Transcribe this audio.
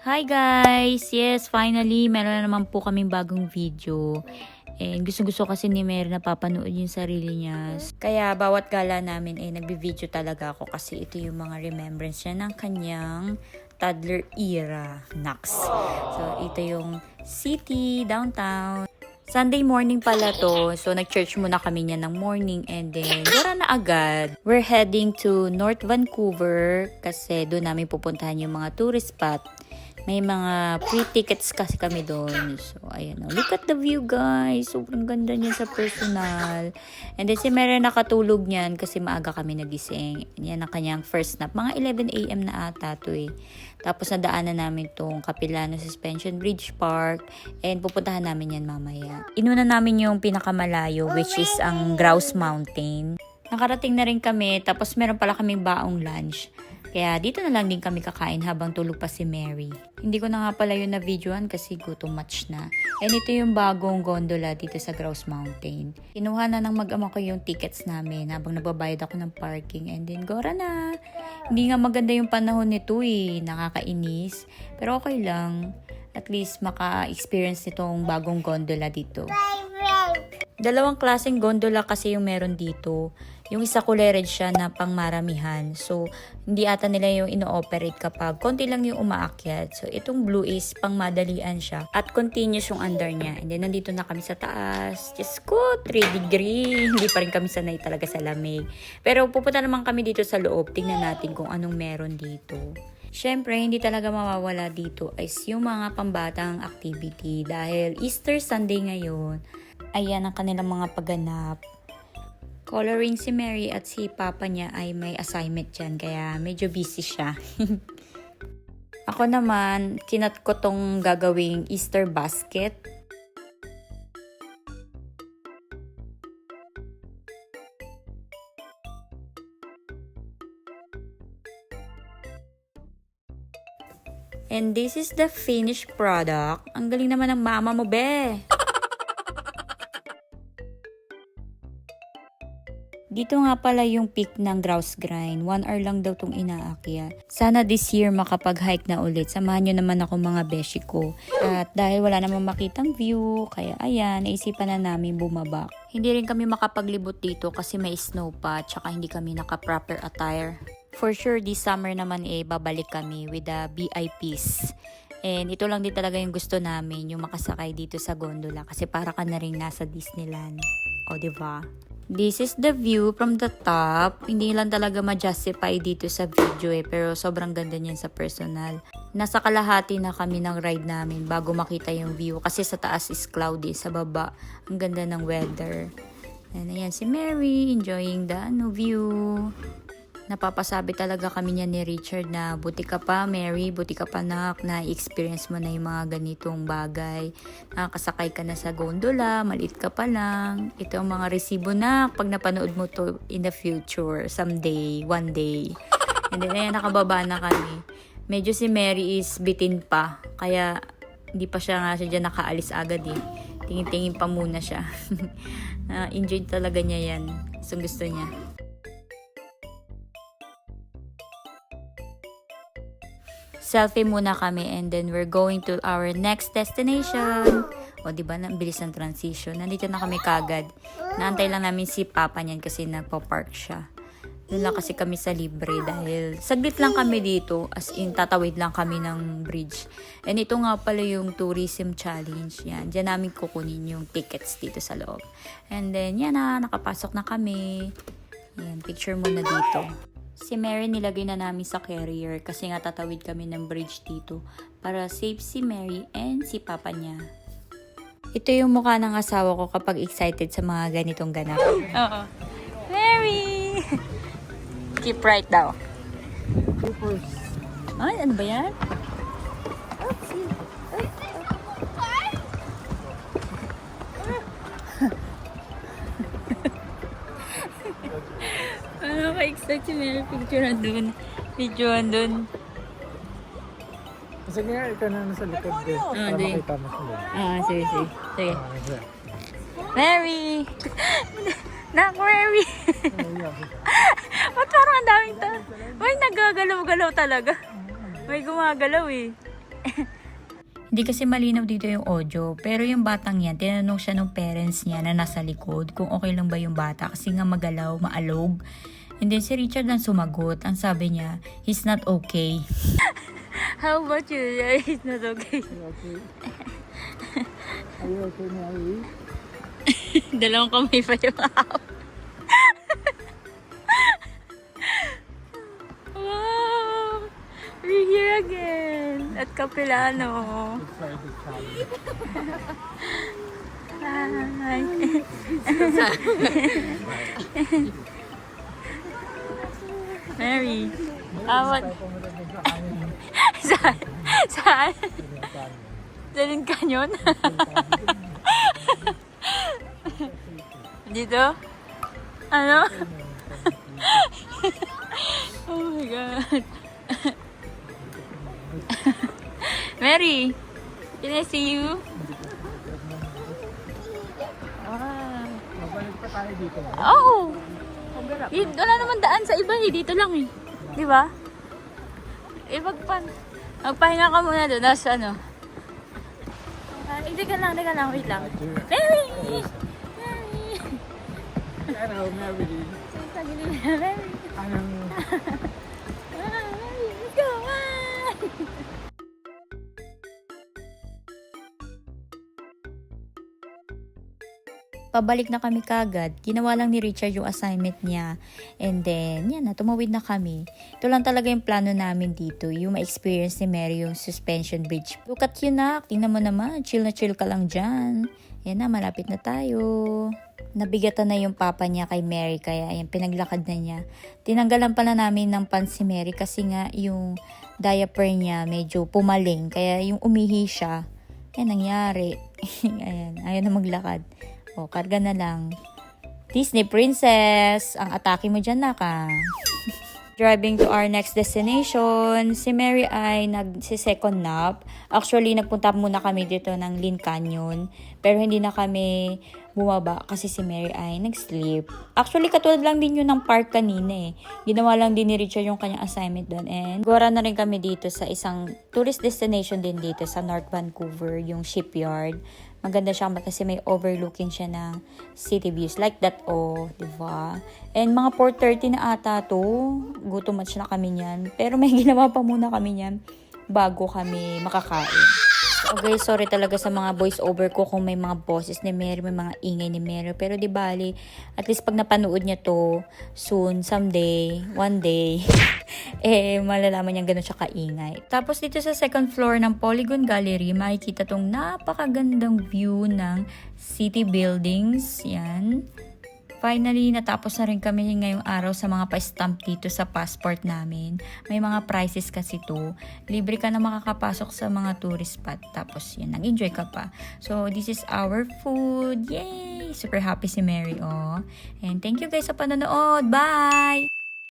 Hi guys! Yes, finally, meron na naman po kaming bagong video. And gusto kasi ni Mary na papanood yung sarili niya. Kaya bawat gala namin nagbi-video talaga ako kasi ito yung mga remembrance niya ng kanyang toddler era. Nax. So, ito yung city, downtown. Sunday morning pala to. So, nag-church muna kami niya ng morning and then gara na agad. We're heading to North Vancouver kasi doon namin pupuntahan yung mga tourist spot. May mga free tickets kasi kami doon. So, ayan. Look at the view, guys. Sobrang ganda niya sa personal. And then, si Mary nakatulog niyan kasi maaga kami nagising. Yan ang kanyang first nap. Mga 11 a.m. na ata to eh. Tapos, nadaanan namin tong Capilano Suspension Bridge Park. And pupuntahan namin yan mamaya. Inuna namin yung pinakamalayo, which is ang Grouse Mountain. Nakarating na rin kami. Tapos, meron pala kaming baong lunch. Kaya dito na lang din kami kakain habang tulog pa si Mary. Hindi ko na nga pala yun na videoan kasi go too much na. And ito yung bagong gondola dito sa Grouse Mountain. Kinuha na ng mag-ama ko yung tickets namin habang nagbabayad ako ng parking. And then gora na. Hindi nga maganda yung panahon nito eh. Nakakainis. Pero okay lang. At least maka-experience nitong bagong gondola dito. Dalawang klaseng gondola kasi yung meron dito. Yung isa kulay red siya na pangmaramihan. So, hindi ata nila yung ino-operate kapag konti lang yung umaakyat. So, itong blue is pangmadalian siya. At continuous yung under niya. And then, nandito na kami sa taas. Diyos ko, 3 degree. Hindi pa rin kami sanay talaga sa lamig. Pero pupunta naman kami dito sa loob. Tingnan natin kung anong meron dito. Siyempre, hindi talaga mawawala dito is yung mga pambatang activity. Dahil Easter Sunday ngayon, ayan ang kanilang mga pagganap. Coloring si Mary at si Papa niya ay may assignment dyan, kaya medyo busy siya. Ako naman, kinat ko tong gagawing Easter basket. And this is the finished product. Ang galing naman ng mama mo, be! Dito nga pala yung peak ng Grouse Grind. 1 hour lang daw tong inaakyat. Sana this year makapag-hike na ulit. Samahan nyo naman ako mga beshi ko. At dahil wala namang makitang view, kaya ayan, naisipan na namin bumaba. Hindi rin kami makapaglibot dito kasi may snow pa, tsaka hindi kami naka-proper attire. For sure, this summer naman babalik kami with the VIPs. And ito lang din talaga yung gusto namin, yung makasakay dito sa gondola. Kasi para ka na rin nasa Disneyland. O, diba? This is the view from the top. Hindi lang talaga ma-justify dito sa video pero sobrang ganda niyan sa personal. Nasa kalahati na kami ng ride namin bago makita yung view kasi sa taas is cloudy, sa baba ang ganda ng weather. And ayan si Mary enjoying the view. Napapasabi talaga kami niya ni Richard na buti ka pa Mary, buti ka pa nak, na experience mo na yung mga ganitong bagay. Nakakasakay ka na sa gondola, maliit ka pa lang. Ito ang mga resibo na pag napanood mo to in the future, someday, one day. And then ayan, nakababa na kami. Medyo si Mary is bitin pa, kaya hindi pa siya dyan nakaalis agad eh. Tingin-tingin pa muna siya. Enjoy talaga niya yan. Gusto niya. Selfie muna kami and then we're going to our next destination. O diba, ang bilis ng transition. Nandito na kami kagad. Naantay lang namin si Papa niyan kasi nagpo-park siya. Doon lang kasi kami sa libre dahil saglit lang kami dito. As in, tatawid lang kami ng bridge. And ito nga pala yung tourism challenge. Yan, dyan namin kukunin yung tickets dito sa loob. And then, yan na, nakapasok na kami. Yan, picture muna dito. Si Mary nilagay na namin sa carrier kasi nga tatawid kami ng bridge dito para safe si Mary and si Papa niya. Ito yung mukha ng asawa ko kapag excited sa mga ganitong ganap. Oo. Mary! Keep right daw. Ay, ano ba yan? Ano ka-excite si Mary? Picturean dun. Videoan dun. Kasi nga, ikaw na nasa likod din. Para makita mo sila. Sige. Sige. Mary! Nak, Mary! Ba't parang ang daming May nagagalaw-galaw talaga. May gumagalaw eh. Hindi kasi malinaw dito yung audio, pero yung batang yan, tinanong siya ng parents niya na nasa likod kung okay lang ba yung bata kasi nga magalaw, maalog. And then si Richard ang sumagot, ang sabi niya, he's not okay. How about you? He's not okay. Okay. Are you okay, Mary? Dalawang kamay pa yung hawak. Wow! We're here again at Capilano. Excited child. Hi! Mary, awat. Pumunta din sa kanin. Saan? Saan? Dalin Canyon? Dito? Ano? Oh my God. Mary, can I see you? Wow. Mabalik pa tayo dito. Oh! Wala naman daan sa iba eh. Dito lang eh. Di ba? Magpahinga ka muna doon. Tapos ano? Hindi ka lang. Wait lang. Mary! Mary! Hello, Mary. Sa gilid na, Mary. Anong... Mary, let's go! Pabalik na kami kagad. Ginawa lang ni Richard yung assignment niya. And then, yan na, tumawid na kami. Ito lang talaga yung plano namin dito. Yung ma-experience ni Mary yung suspension bridge. Look at you na. Tingnan mo naman. Chill na chill ka lang dyan. Yan na, malapit na tayo. Nabigatan na yung papa niya kay Mary. Kaya yan, pinaglakad na niya. Tinanggalan pala namin ng pants si Mary kasi nga yung diaper niya medyo pumaling. Kaya yung umihi siya. Yan nangyari. Ayan, ayaw na maglakad. O, karga na lang. Disney Princess! Ang atake mo dyan, naka. Driving to our next destination, si Mary ay nagsi-second nap. Actually, nagpunta muna kami dito ng Lynn Canyon. Pero hindi na kami bumaba kasi si Mary ay nag-sleep. Actually, katulad lang din yun ng park kanina eh. Ginawa lang din ni Richard yung kanyang assignment doon. And gora na rin kami dito sa isang tourist destination din dito sa North Vancouver, yung shipyard. Maganda siya kasi may overlooking siya ng city views. Like that, oh, diba? And mga 4:30 na ata to. Gutom na kami niyan. Pero may ginawa pa muna kami niyan bago kami makakain. So guys, sorry talaga sa mga voice over ko kung may mga boses ni Mary, may mga ingay ni Mary. Pero di bali, at least pag napanood niya to soon, someday, one day, malalaman niya gano'n siya kaingay. Tapos dito sa second floor ng Polygon Gallery, makikita tong napakagandang view ng city buildings. Yan. Finally, natapos na rin kami ngayong araw sa mga pa-stamp dito sa passport namin. May mga prices kasi to. Libre ka na makakapasok sa mga tourist spot. Tapos yun, nag-enjoy ka pa. So, this is our food. Yay! Super happy si Mary, oh. And thank you guys sa panonood. Bye!